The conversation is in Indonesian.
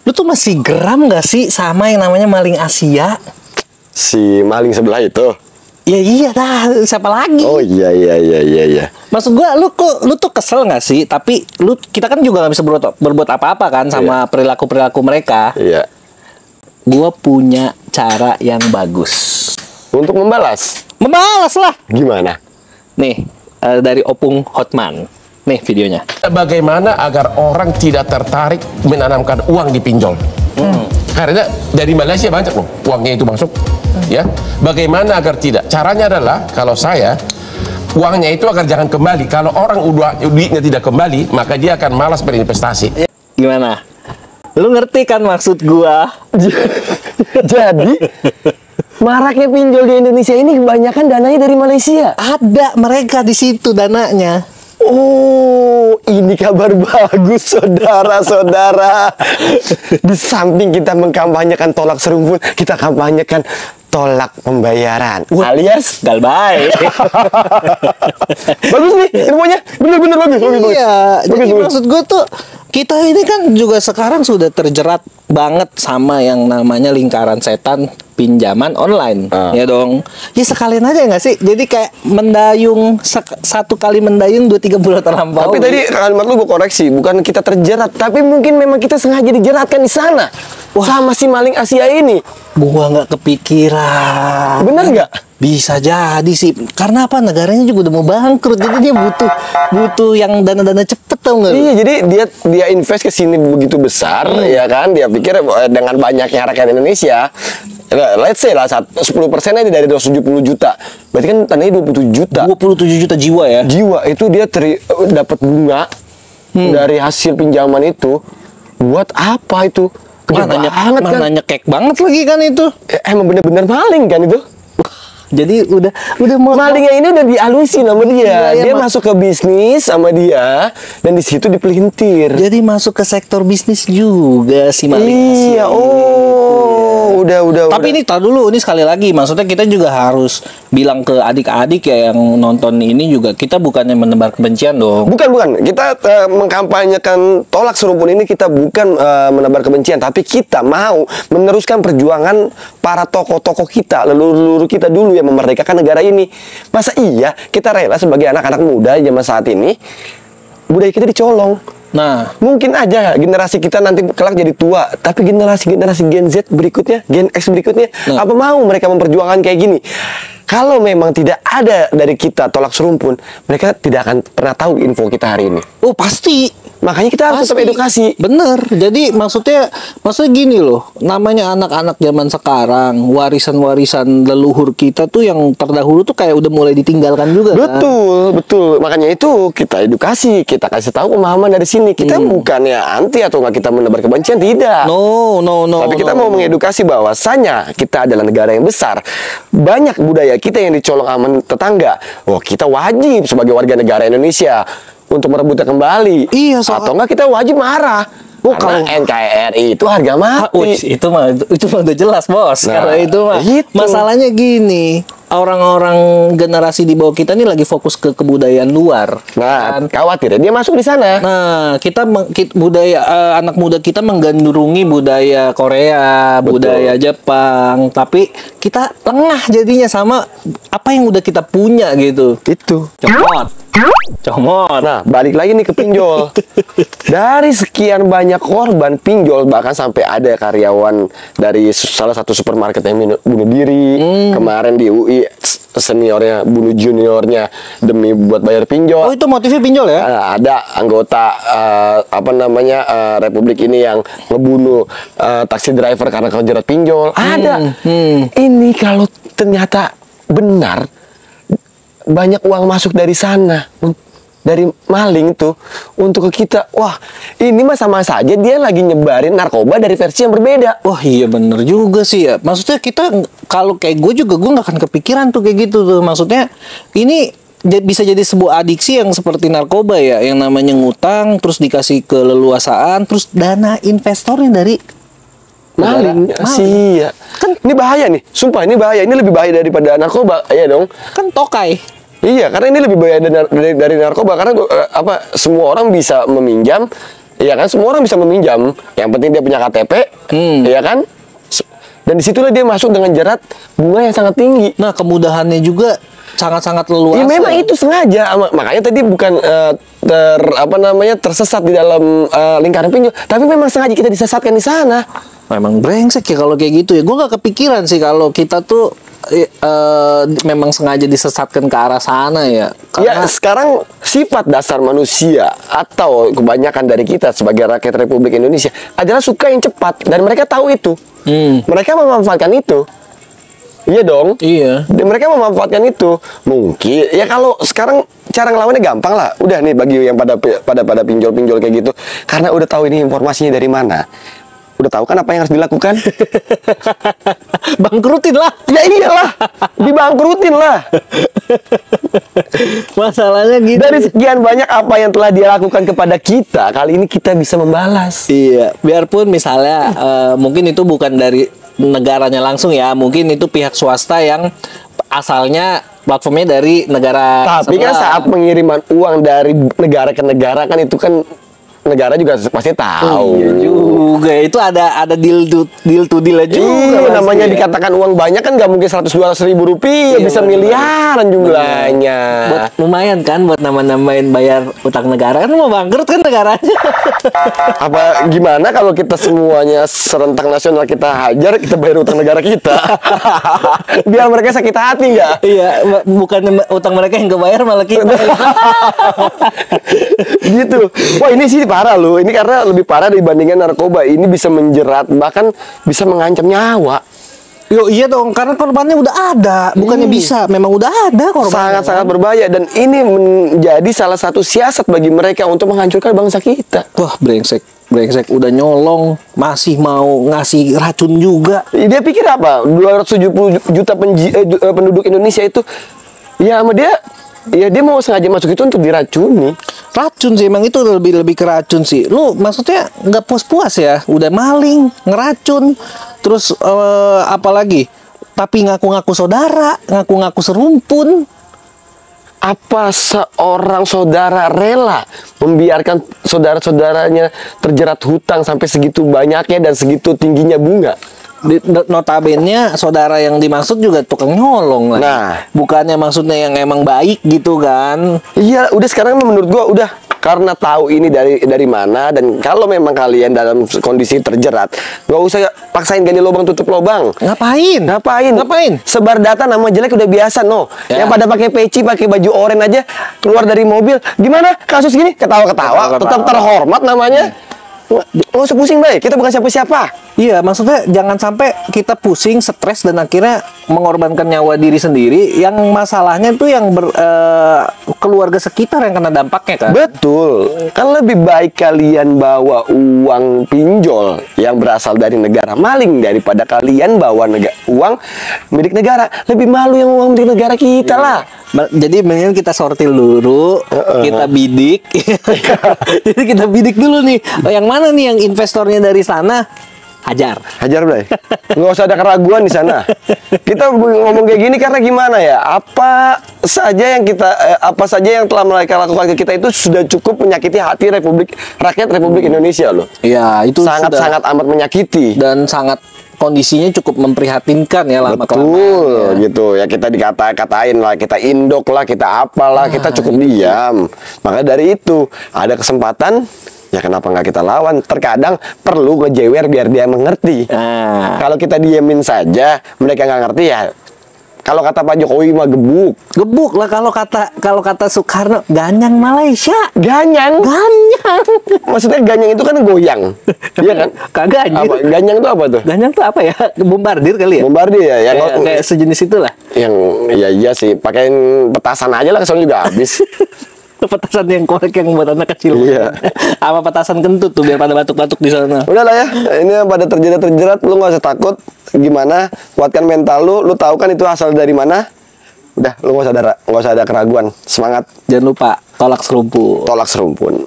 Lu tuh masih geram gak sih sama yang namanya maling Asia? Si maling sebelah itu. Ya iya dah, siapa lagi? Oh iya. Maksud gua lu tuh kesel gak sih? Tapi kita kan juga gak bisa berbuat apa-apa kan sama perilaku mereka. Iya. Gua punya cara yang bagus Untuk membalas. membalas lah. Gimana? Nih, dari Opung Hotman. Nih videonya. Bagaimana agar orang tidak tertarik menanamkan uang di pinjol? Karena dari Malaysia banyak loh uangnya itu masuk. Ya, bagaimana agar tidak? Caranya adalah kalau saya uangnya itu agar jangan kembali. Kalau orang duitnya tidak kembali, maka dia akan malas berinvestasi. Gimana? Lu ngerti kan maksud gua? Jadi maraknya pinjol di Indonesia ini kebanyakan dananya dari Malaysia. Ada mereka di situ dananya. Oh, ini kabar bagus saudara-saudara. Di samping kita mengkampanyekan tolak serumpun, kita kampanyekan tolak pembayaran. Alias Galbay. bagus nih ilmunya, bener-bener bagus. Iya, jadi Bagus. maksud gue tuh kita ini kan juga sekarang sudah terjerat banget sama yang namanya lingkaran setan pinjaman online, ya dong. Ya sekalian aja nggak sih? Jadi kayak mendayung satu kali mendayung 2-3 bulan terlampau. Tapi tadi kalimat lu gue koreksi, bukan kita terjerat, tapi mungkin memang kita sengaja dijeratkan di sana. Sama si maling Asia ini. Gua nggak kepikiran. Bener nggak? Bisa jadi sih. Karena apa? Negaranya juga udah mau bangkrut. Jadi dia butuh yang dana-dana cepet, tau nggak? Iya, jadi dia invest ke sini begitu besar, ya kan? Dia pikir dengan banyaknya rakyat Indonesia, let's say lah 10% aja dari 270 juta. Berarti kan tandanya 27 juta. 27 juta jiwa ya. Jiwa itu dia dapat bunga dari hasil pinjaman itu. Buat apa itu? Gede banget kan? Nyekek banget lagi kan itu. Emang bener-bener maling kan itu? Jadi udah mau Malingnya ini udah dialusin sama dia. Iya, Dia masuk ke bisnis sama dia dan di situ dipelintir. jadi masuk ke sektor bisnis juga si maling Asia. Iya, udah. Tapi ini tar dulu, ini sekali lagi maksudnya kita juga harus bilang ke adik-adik ya yang nonton ini juga, kita bukannya menebar kebencian dong. Bukan. Kita mengkampanyekan tolak serumpun ini, kita bukan menebar kebencian, tapi kita mau meneruskan perjuangan para tokoh-tokoh kita, leluhur kita dulu yang memerdekakan negara ini. Masa iya kita rela sebagai anak-anak muda zaman saat ini budaya kita dicolong? Nah, Mungkin aja generasi kita nanti kelak jadi tua, tapi generasi Gen Z berikutnya, Gen X berikutnya, apa mau mereka memperjuangkan kayak gini? Kalau memang tidak ada dari kita tolak serumpun, mereka tidak akan pernah tahu info kita hari ini. oh pasti. Makanya kita harus tetap edukasi. Bener. Jadi maksudnya gini loh, namanya anak-anak zaman sekarang, warisan-warisan leluhur kita tuh yang terdahulu tuh kayak udah mulai ditinggalkan juga. Kan? Betul. Makanya itu kita edukasi, kita kasih tahu pemahaman dari sini. Kita bukannya anti atau nggak kita menebar kebencian, tidak. No. Tapi kita mau mengedukasi bahwasannya kita adalah negara yang besar. Banyak budaya kita yang dicolong sama tetangga. Kita wajib sebagai warga negara Indonesia untuk merebutnya kembali. Iya, atau enggak kita wajib marah. Karena NKRI itu harga mati. Itu mah udah jelas, Bos. Nah, Karena itu mah gitu. masalahnya gini, orang-orang generasi di bawah kita ini lagi fokus ke kebudayaan luar. Nah, khawatir dia masuk di sana. Nah, anak muda kita menggandrungi budaya Korea, budaya Jepang, tapi kita lengah jadinya sama apa yang udah kita punya gitu. Itu. Comot. Nah, balik lagi nih ke pinjol. Dari sekian banyak korban pinjol, bahkan sampai ada karyawan dari salah satu supermarket yang bunuh diri. Kemarin di UI seniornya bunuh juniornya demi buat bayar pinjol. Oh, itu motifnya pinjol ya? Ada anggota Republik ini yang ngebunuh taksi driver karena kejerat pinjol. Ada. Ini kalau ternyata benar banyak uang masuk dari sana, dari maling tuh untuk ke kita. Wah, ini mah sama saja dia lagi nyebarin narkoba dari versi yang berbeda. Wah, iya bener juga sih ya. Maksudnya kita kalau kayak gue nggak akan kepikiran tuh kayak gitu tuh. Maksudnya ini bisa jadi sebuah adiksi yang seperti narkoba ya, yang namanya ngutang terus dikasih keleluasaan, terus dana investornya dari maling. Sih ya. Kan ini bahaya nih. Sumpah ini bahaya. Ini lebih bahaya daripada narkoba, ya dong. Kan tokai. Iya, karena ini lebih bahaya dari narkoba karena semua orang bisa meminjam Iya kan, semua orang bisa meminjam. Yang penting dia punya KTP, iya kan? Dan disitulah dia masuk dengan jerat bunga yang sangat tinggi. Nah, kemudahannya juga sangat-sangat leluasa. Ya memang itu sengaja, makanya tadi bukan tersesat di dalam lingkaran pinjol, tapi memang sengaja kita disesatkan di sana. Memang brengsek ya kalau kayak gitu ya. Gue gak kepikiran sih kalau kita tuh memang sengaja disesatkan ke arah sana ya. Ya sekarang sifat dasar manusia atau kebanyakan dari kita sebagai rakyat Republik Indonesia adalah suka yang cepat, dan mereka tahu itu. Mereka memanfaatkan itu. Iya dong. Iya. Dan mereka memanfaatkan itu. Mungkin ya kalau sekarang cara ngelawannya gampang lah. Udah nih bagi yang pada pinjol-pinjol kayak gitu. Karena udah tahu ini informasinya dari mana. Udah tahu kan apa yang harus dilakukan? Bangkrutin lah. Ya iyalah. Dibangkrutin lah. Masalahnya gitu. Dari sekian banyak apa yang telah dia lakukan kepada kita, kali ini kita bisa membalas. Iya, biarpun misalnya mungkin itu bukan dari negaranya langsung ya, mungkin itu pihak swasta yang asalnya platformnya dari negara Tapi kan sebelah. saat pengiriman uang dari negara ke negara kan itu kan negara juga pasti tahu. Iya juga, itu ada deal to deal juga. Iya, pasti namanya ya. dikatakan uang banyak kan nggak mungkin 100-200 ribu rupiah, Iya, bisa bener. miliaran jumlahnya. Buat lumayan kan buat nama-namain bayar utang negara, kan mau bangkrut kan negaranya. Apa gimana kalau kita semuanya serentak nasional kita hajar, kita bayar utang negara kita? Biar mereka sakit hati nggak? Iya, bukan utang mereka yang kebayar malah kita. Gitu. Wah ini sih parah loh. Ini karena lebih parah dibandingkan narkoba. Ini bisa menjerat, bahkan bisa mengancam nyawa. Yo iya dong, karena korbannya udah ada, bukannya bisa, memang udah ada korbannya. Sangat-sangat berbahaya, dan ini menjadi salah satu siasat bagi mereka untuk menghancurkan bangsa kita. Wah, brengsek udah nyolong, masih mau ngasih racun juga. Dia pikir apa? 270 juta penduduk Indonesia itu, ya sama dia, ya dia mau sengaja masuk itu untuk diracuni. Racun sih, emang itu lebih ke racun sih. Lu maksudnya nggak puas-puas ya, udah maling, ngeracun, terus apalagi? Tapi ngaku-ngaku saudara, ngaku-ngaku serumpun. Apa seorang saudara rela membiarkan saudara-saudaranya terjerat hutang sampai segitu banyaknya dan segitu tingginya bunga? Notabene saudara yang dimaksud juga tukang nyolong lah. Nah. Bukannya maksudnya yang emang baik gitu kan. Iya, udah sekarang menurut gua udah, karena tahu ini dari mana, dan kalau memang kalian dalam kondisi terjerat, nggak usah paksain gali lubang tutup lubang. Ngapain? Sebar data nama jelek udah biasa no. Ya. Yang pada pakai peci, pakai baju oranye aja keluar dari mobil, gimana kasus gini? Ketawa-ketawa, tetap terhormat namanya. Nggak usah pusing, baik. Kita bukan siapa-siapa. Iya, maksudnya jangan sampai kita pusing, stres, dan akhirnya mengorbankan nyawa diri sendiri. Yang masalahnya itu yang keluarga sekitar yang kena dampaknya kan. Betul. Kan lebih baik kalian bawa uang pinjol yang berasal dari negara maling daripada kalian bawa uang milik negara. Lebih malu yang uang milik negara kita lah. Jadi mendingan kita sortil dulu, kita bidik. Jadi kita bidik dulu nih. Yang mana nih yang investornya dari sana? Hajar, Bray. Nggak usah ada keraguan di sana. Kita ngomong kayak gini karena gimana ya? Apa saja yang telah mereka lakukan ke kita itu sudah cukup menyakiti hati rakyat Republik Indonesia loh. Iya, itu sangat amat menyakiti dan sangat kondisinya cukup memprihatinkan ya lama kelamaan. Gitu ya, kita dikata-katain lah, kita indok lah, kita apalah, kita cukup diam. Maka dari itu ada kesempatan. Ya kenapa nggak kita lawan? Terkadang perlu ngejewer biar dia mengerti. Kalau kita diemin saja, mereka nggak ngerti ya. Kalau kata Pak Jokowi mah gebuk lah. Kalau kata Soekarno, ganyang Malaysia. Ganyang. Maksudnya ganyang itu kan goyang, iya kan? Kagak anjir. Apa? Ganyang itu apa tuh? Ganyang tuh apa ya? Bombardir kali ya? Bombardir ya. Kayak sejenis itulah. Yang iya sih. Pakein petasan aja lah, soalnya juga habis. Petasan yang korek yang buat anak kecil. Iya. Apa petasan kentut tuh biar pada batuk-batuk di sana. Udah lah ya, ini yang pada terjerat, lu nggak usah takut. Gimana? Kuatkan mental lu tahu kan itu asal dari mana? Udah, lu nggak usah ada keraguan. Semangat. Jangan lupa tolak serumpun. Tolak serumpun.